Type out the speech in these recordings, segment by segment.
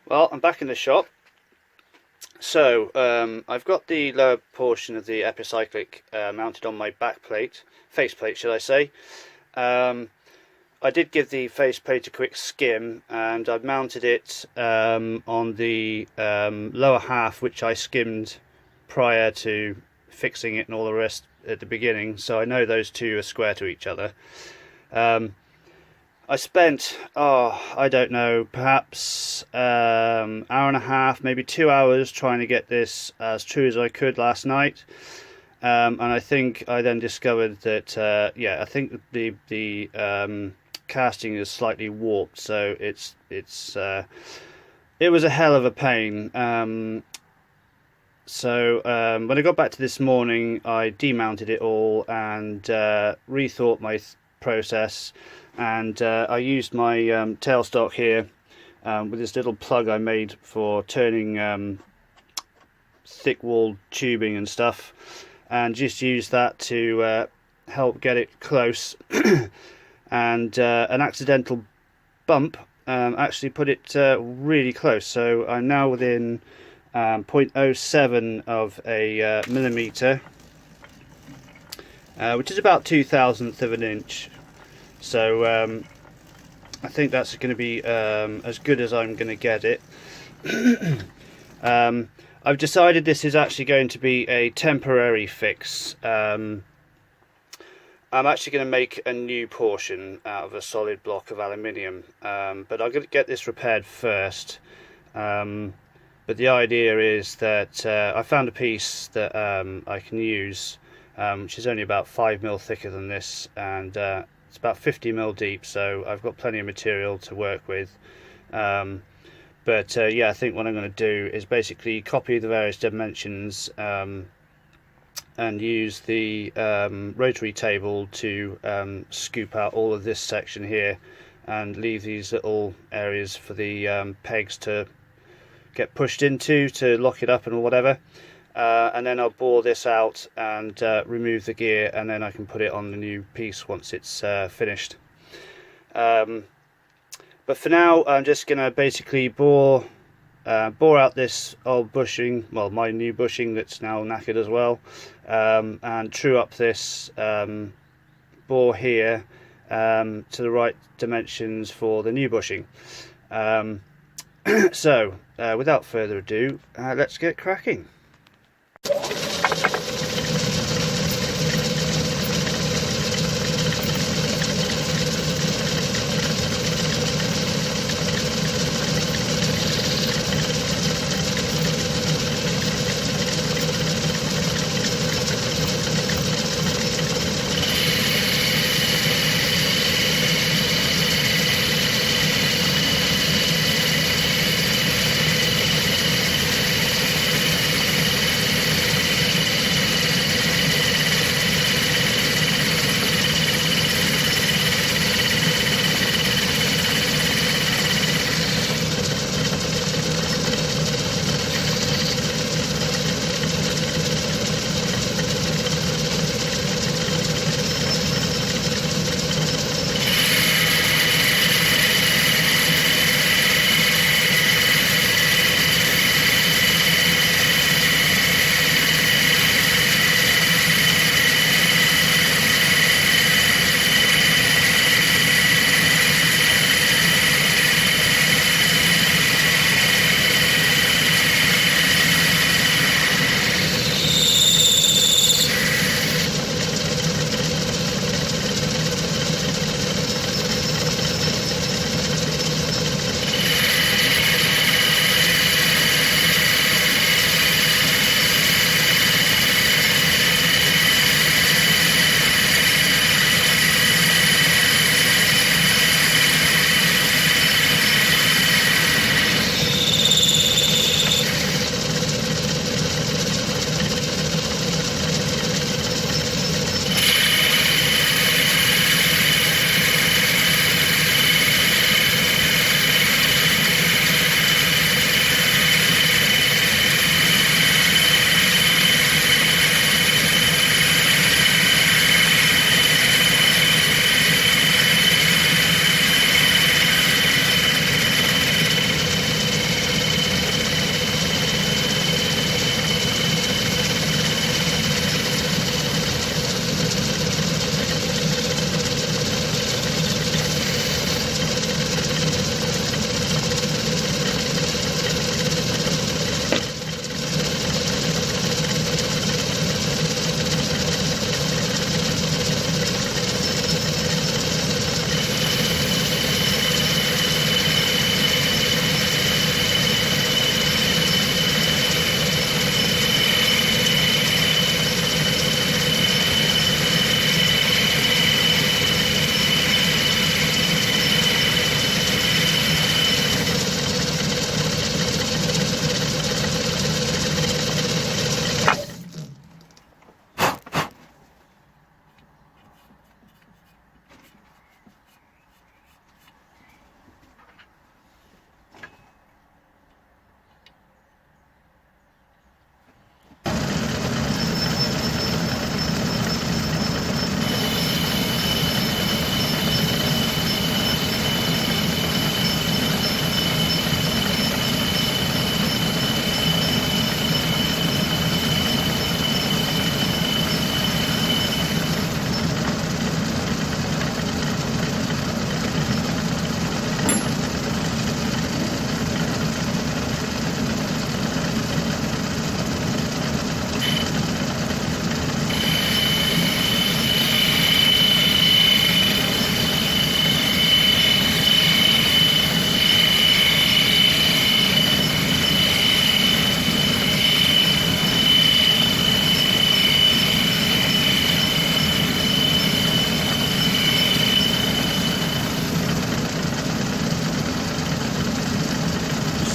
Well, I'm back in the shop. So I've got the lower portion of the epicyclic mounted on my back plate, faceplate should I say. I did give the faceplate a quick skim, and I've mounted it on the lower half, which I skimmed prior to fixing it and all the rest at the beginning, so I know those two are square to each other. I spent, I don't know, perhaps hour and a half, maybe 2 hours trying to get this as true as I could last night. And I think I then discovered that, yeah, I think the casting is slightly warped, so it was a hell of a pain. So when I got back to this morning, I demounted it all and rethought my process. And I used my tailstock here with this little plug I made for turning thick walled tubing and stuff, and just used that to help get it close. And an accidental bump actually put it really close, so I'm now within 0.07 of a millimetre, which is about 2,000th of an inch. So I think that's going to be as good as I'm going to get it. I've decided this is actually going to be a temporary fix. I'm actually going to make a new portion out of a solid block of aluminium, but I'm going to get this repaired first. But the idea is that I found a piece that I can use, which is only about 5mm thicker than this, and it's about 50mm deep, so I've got plenty of material to work with. But yeah, I think what I'm going to do is basically copy the various dimensions and use the rotary table to scoop out all of this section here and leave these little areas for the pegs to get pushed into to lock it up and whatever. And then I'll bore this out and remove the gear, and then I can put it on the new piece once it's finished. But for now, I'm just going to basically bore out this old bushing, well, my new bushing that's now knackered as well, and true up this bore here to the right dimensions for the new bushing. So without further ado, let's get cracking.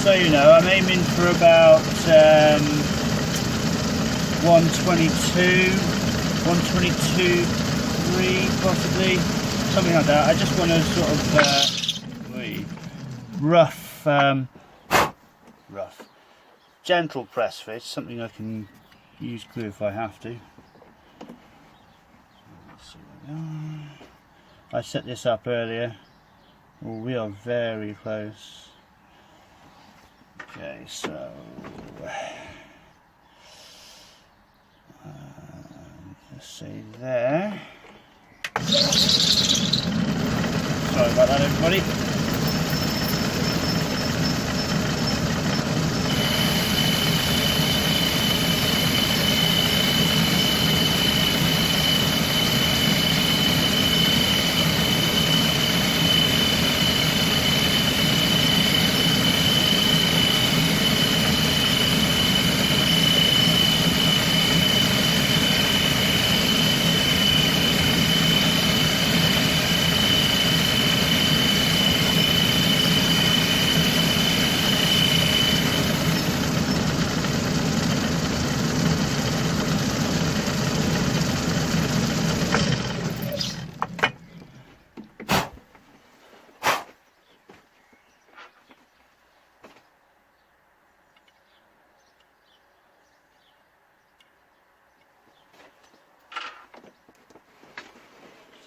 just so you know, I'm aiming for about 122, 122.3 possibly, something like that. I just want to sort of rough, gentle press fit, something I can use glue if I have to. Let's see what we are. I set this up earlier. Oh, we are very close. Okay, so just say there. Sorry about that, everybody.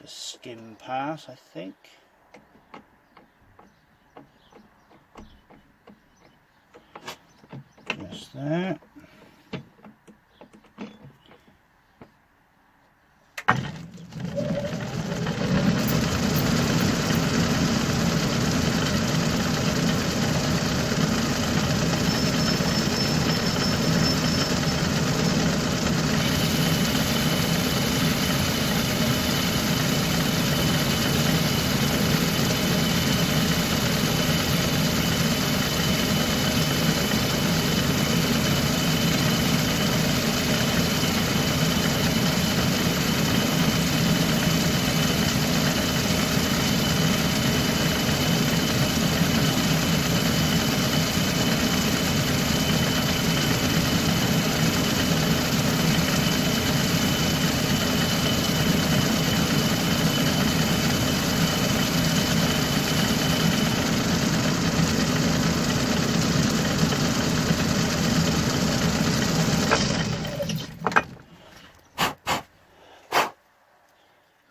A skim pass, I think. Just there.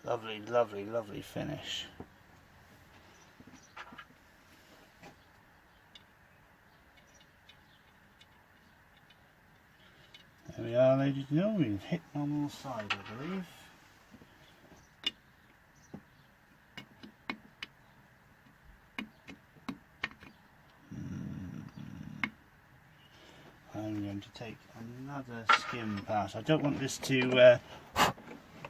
Lovely, lovely, lovely finish. There we are, ladies and gentlemen. We've hit on all sides, I believe. I'm going to take another skim pass. I don't want this to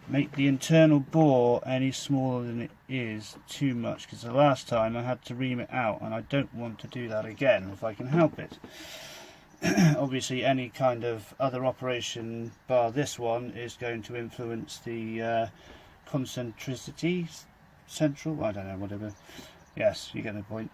make the internal bore any smaller than it is too much, because the last time I had to ream it out, and I don't want to do that again if I can help it. Obviously any kind of other operation bar this one is going to influence the concentricity, central, I don't know, whatever. Yes, you get the point.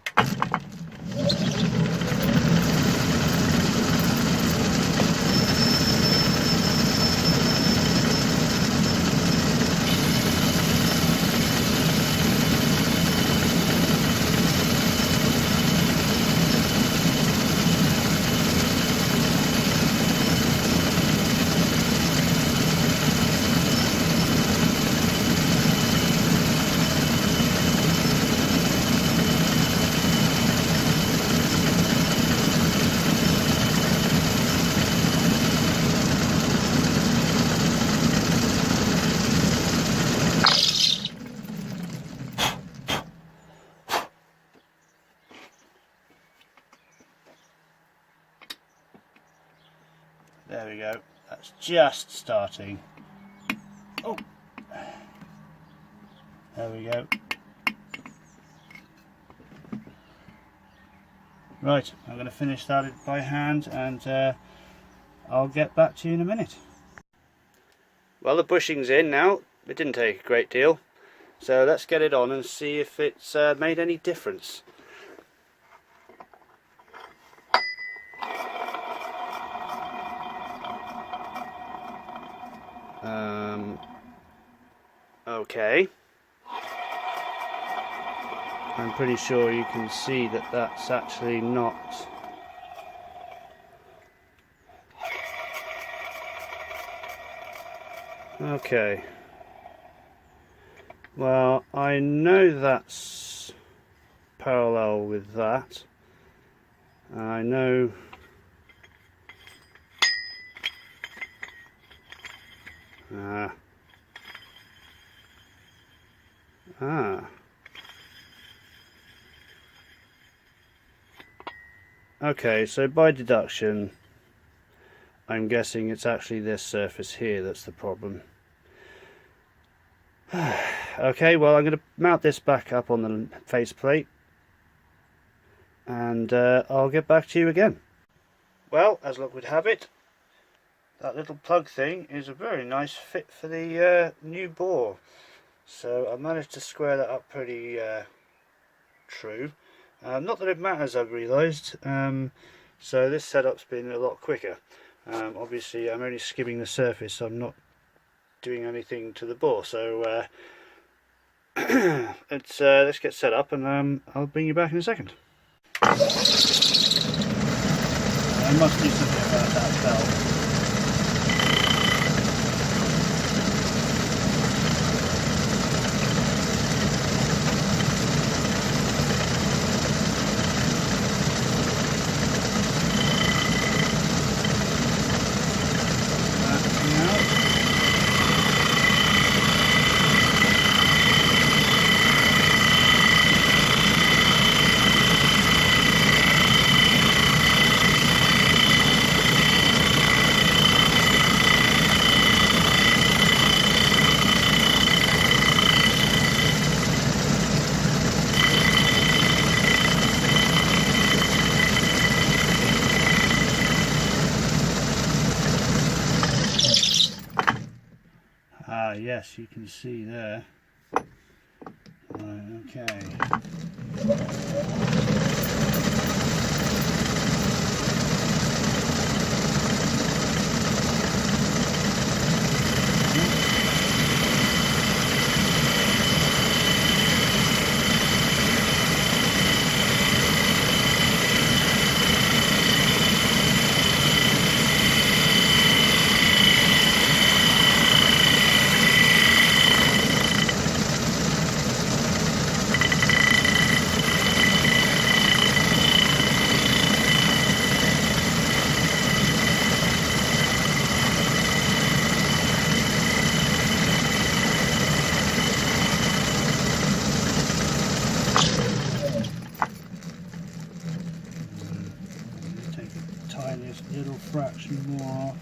There we go, that's just starting. Oh, there we go. Right, I'm going to finish that by hand, and I'll get back to you in a minute. Well, the bushing's in now. It didn't take a great deal, so let's get it on and see if it's made any difference. Okay. I'm pretty sure you can see that that's actually not... Okay. Well, I know that's parallel with that. I know... Okay, so by deduction, I'm guessing it's actually this surface here that's the problem. Okay, well, I'm going to mount this back up on the faceplate, and I'll get back to you again. Well, as luck would have it, that little plug thing is a very nice fit for the new bore. So I managed to square that up pretty true. Not that it matters, I've realised. So this setup's been a lot quicker. Obviously I'm only skimming the surface, so I'm not doing anything to the bore. So let's get set up, and I'll bring you back in a second. I must do something about that belt. Yes, you can see there. Right, okay. Tiniest little fraction more off.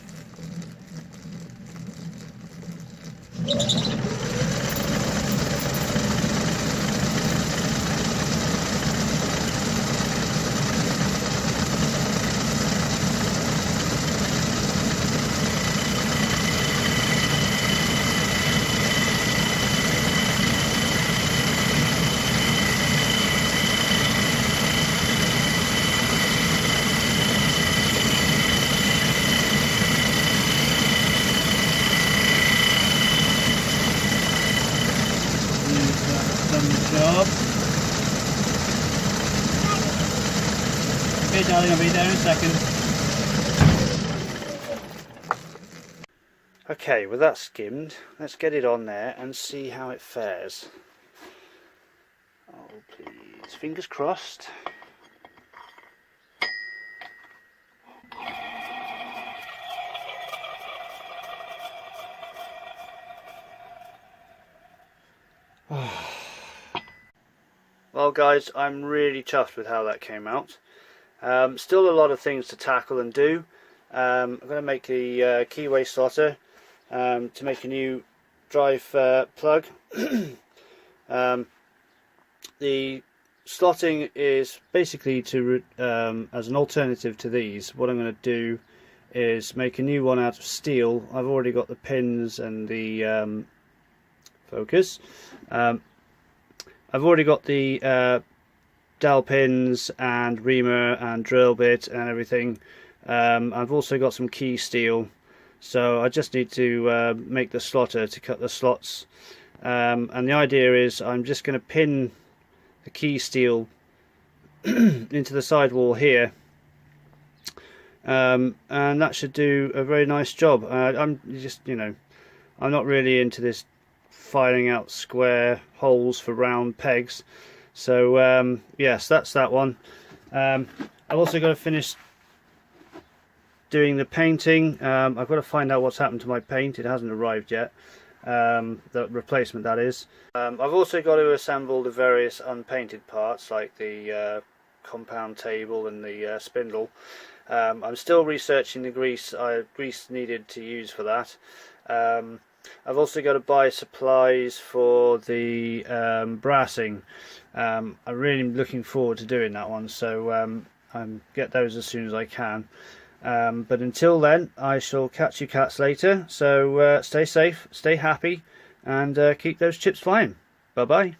Job. Okay, darling, I'll be there in a second. Okay, with that skimmed, let's get it on there and see how it fares. Oh, please, fingers crossed. Well guys, I'm really chuffed with how that came out. Still a lot of things to tackle and do. I'm going to make the keyway slotter to make a new drive plug. The slotting is basically to as an alternative to these. What I'm going to do is make a new one out of steel. I've already got the pins and the focus. I've already got the dowel pins and reamer and drill bit and everything. I've also got some key steel, So I just need to make the slotter to cut the slots, and the idea is I'm just going to pin the key steel into the sidewall here, and that should do a very nice job. I'm just, I'm not really into this filing out square holes for round pegs, so yes, that's that one. I've also got to finish doing the painting. I've got to find out what's happened to my paint. It hasn't arrived yet, the replacement that is. I've also got to assemble the various unpainted parts like the compound table and the spindle. I'm still researching the grease needed to use for that. I've also got to buy supplies for the brassing. I'm really looking forward to doing that one, so get those as soon as I can. But until then, I shall catch you cats later, so stay safe, stay happy, and keep those chips flying. Bye bye.